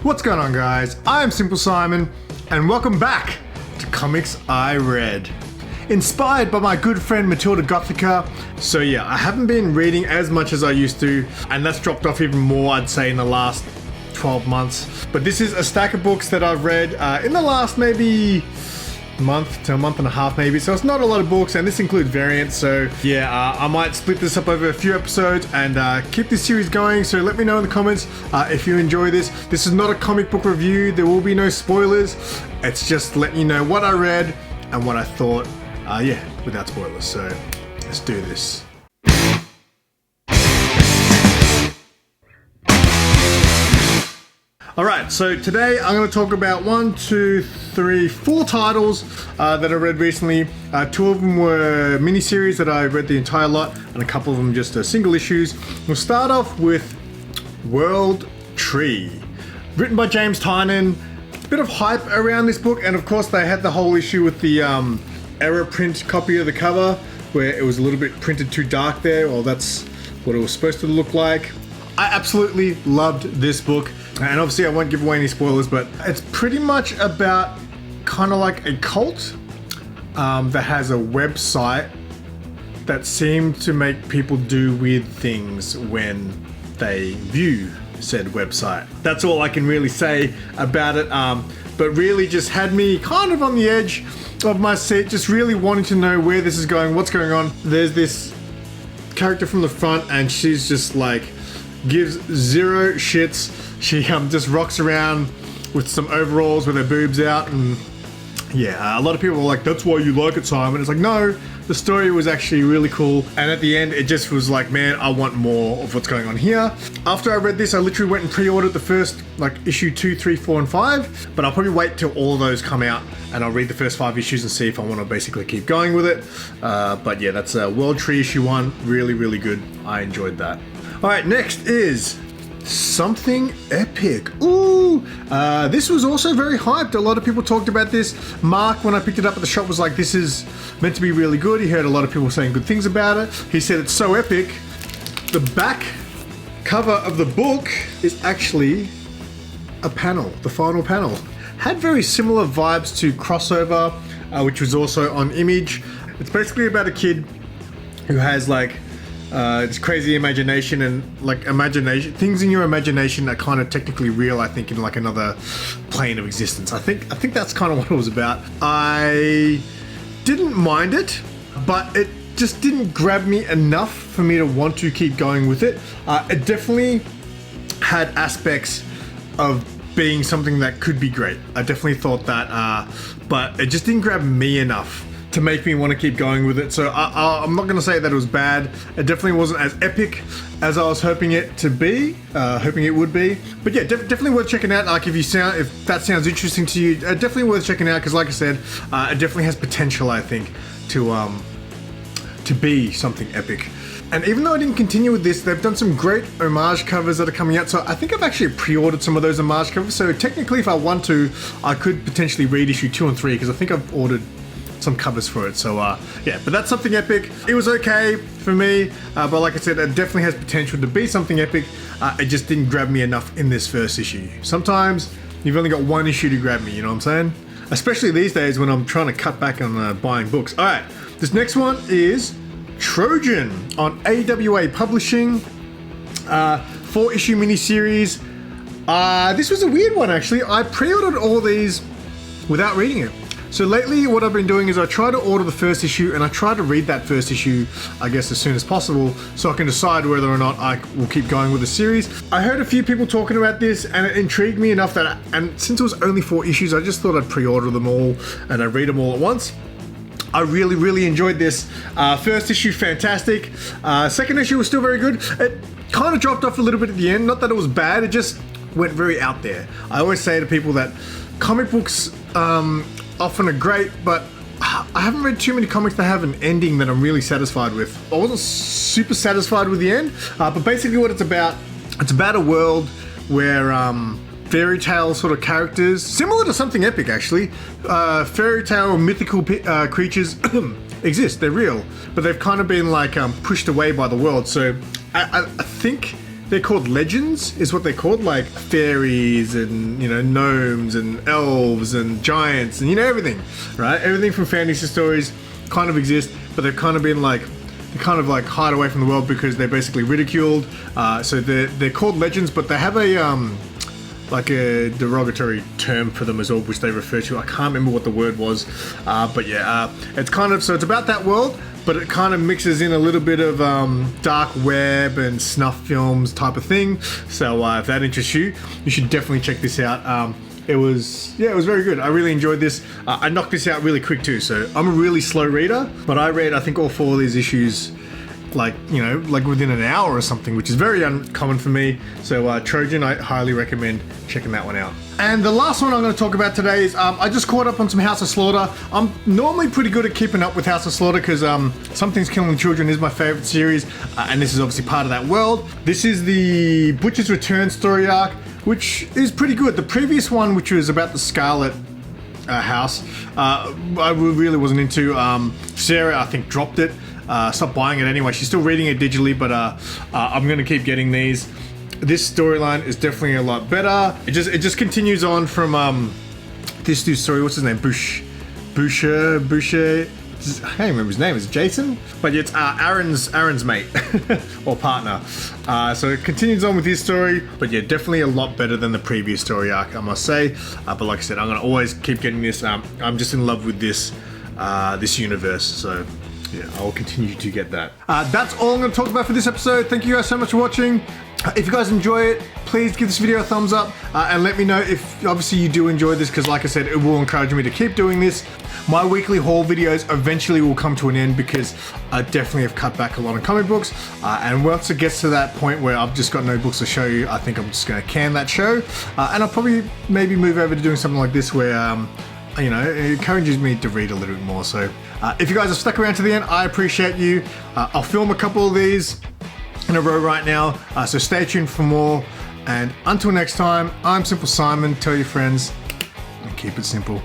What's going on, guys? I'm SimpleSimon, and welcome back to Comics I Read. Inspired by my good friend Matilda Gothica. So yeah, I haven't been reading as much as I used to, and that's dropped off even more, I'd say, in the last 12 months. But this is a stack of books that I've read in the last maybe month to a month and a half maybe, so it's not a lot of books, and this includes variants. So yeah, I might split this up over a few episodes and keep this series going. So let me know in the comments if you enjoy this. This is not a comic book review, there will be no spoilers. It's just letting you know what I read and what I thought, yeah, without spoilers. So let's do this. Alright, so today I'm going to talk about 4 titles that I read recently. 2 of them were miniseries that I read the entire lot, and a couple of them just single issues. We'll start off with World Tree, written by James Tynion. Bit of hype around this book, and of course they had the whole issue with the error print copy of the cover, where it was a little bit printed too dark there. Well, that's what it was supposed to look like. I absolutely loved this book, and obviously I won't give away any spoilers, but it's pretty much about kind of like a cult that has a website that seems to make people do weird things when they view said website. That's all I can really say about it, but really just had me kind of on the edge of my seat, just really wanting to know where this is going, what's going on. There's this character from the front, and she's just like gives zero shits. She just rocks around with some overalls with her boobs out, and yeah, a lot of people were like, that's why you like it, Simon. It's like, no, the story was actually really cool, and at the end it just was like, man, I want more of what's going on here. After I read this, I literally went and pre-ordered the first like issue 2, 3, 4, and 5, but I'll probably wait till all of those come out and I'll read the first 5 issues and see if I want to basically keep going with it. But yeah, that's World Tree issue 1, really good. I enjoyed that. Alright, next is Something Epic. Ooh, this was also very hyped. A lot of people talked about this. Mark, when I picked it up at the shop, was like, this is meant to be really good. He heard a lot of people saying good things about it. He said it's so epic. The back cover of the book is actually a panel, the final panel. Had very similar vibes to Crossover, which was also on Image. It's basically about a kid who has like this crazy imagination, and like things in your imagination are kind of technically real, I think, in like another plane of existence. I think that's kind of what it was about. I didn't mind it, but it just didn't grab me enough for me to want to keep going with it. It definitely had aspects of being something that could be great. I definitely thought that, but it just didn't grab me enough to make me want to keep going with it. So I'm not going to say that it was bad. It definitely wasn't as epic as I was hoping it to be, hoping it would be. But yeah, definitely worth checking out. Like if that sounds interesting to you, definitely worth checking out, because like I said, it definitely has potential, I think, to be something epic. And even though I didn't continue with this, they've done some great homage covers that are coming out. So I think I've actually pre-ordered some of those homage covers. So technically, if I want to, I could potentially read issue 2 and 3, because I think I've ordered some covers for it. So yeah, but that's Something Epic. It was okay for me, but like I said, it definitely has potential to be something epic. It just didn't grab me enough in this first issue. Sometimes you've only got one issue to grab me, you know what I'm saying? Especially these days when I'm trying to cut back on buying books. All right, this next one is Trojan on AWA Publishing, 4-issue miniseries. This was a weird one, actually. I pre-ordered all these without reading it. So lately what I've been doing is I try to order the first issue, and I try to read that first issue, I guess, as soon as possible, so I can decide whether or not I will keep going with the series. I heard a few people talking about this, and it intrigued me enough that, and since it was only 4 issues, I just thought I'd pre-order them all and I'd read them all at once. I really enjoyed this. First issue, fantastic. Second issue was still very good. It kind of dropped off a little bit at the end. Not that it was bad, it just went very out there. I always say to people that comic books often are great, but I haven't read too many comics that have an ending that I'm really satisfied with. I wasn't super satisfied with the end, but basically what it's about a world where fairy tale sort of characters, similar to Something Epic actually, fairy tale mythical creatures exist, they're real, but they've kind of been like pushed away by the world. So I think they're called legends, is what they're called, like fairies and, you know, gnomes and elves and giants and, you know, everything, right? Everything from fantasy stories kind of exist, but they've kind of been like, they kind of like hide away from the world because they're basically ridiculed. So they're called legends, but they have a like a derogatory term for them as well, which they refer to. I can't remember what the word was, but yeah, it's kind of, so it's about that world, but it kind of mixes in a little bit of dark web and snuff films type of thing. So if that interests you, you should definitely check this out. It was very good. I really enjoyed this. I knocked this out really quick too. So I'm a really slow reader, but I read, I think, all 4 of these issues like, you know, like within an hour or something, which is very uncommon for me. So Trojan, I highly recommend checking that one out. And the last one I'm going to talk about today is I just caught up on some House of Slaughter. I'm normally pretty good at keeping up with House of Slaughter because Something's Killing Children is my favorite series, and this is obviously part of that world. This is the Butcher's Return story arc, which is pretty good. The previous one, which was about the Scarlet house, I really wasn't into. Sarah, I think, dropped it. Stopped buying it anyway. She's still reading it digitally, but I'm going to keep getting these. This storyline is definitely a lot better. It just continues on from this dude's story. What's his name? Boucher. I can't remember his name. Is it Jason? But yeah, it's Aaron's mate or partner. So it continues on with his story, but yeah, definitely a lot better than the previous story arc, I must say. But like I said, I'm gonna always keep getting this. I'm just in love with this universe. So yeah, I'll continue to get that. That's all I'm going to talk about for this episode. Thank you guys so much for watching. If you guys enjoy it, please give this video a thumbs up and let me know if obviously you do enjoy this, because like I said, it will encourage me to keep doing this. My weekly haul videos eventually will come to an end because I definitely have cut back a lot on comic books, and once it gets to that point where I've just got no books to show you, I think I'm just going to can that show, and I'll probably maybe move over to doing something like this where you know, it encourages me to read a little bit more. So if you guys have stuck around to the end, I appreciate you. I'll film a couple of these in a row right now, so stay tuned for more. And until next time, I'm SimpleSimon. Tell your friends and keep it simple.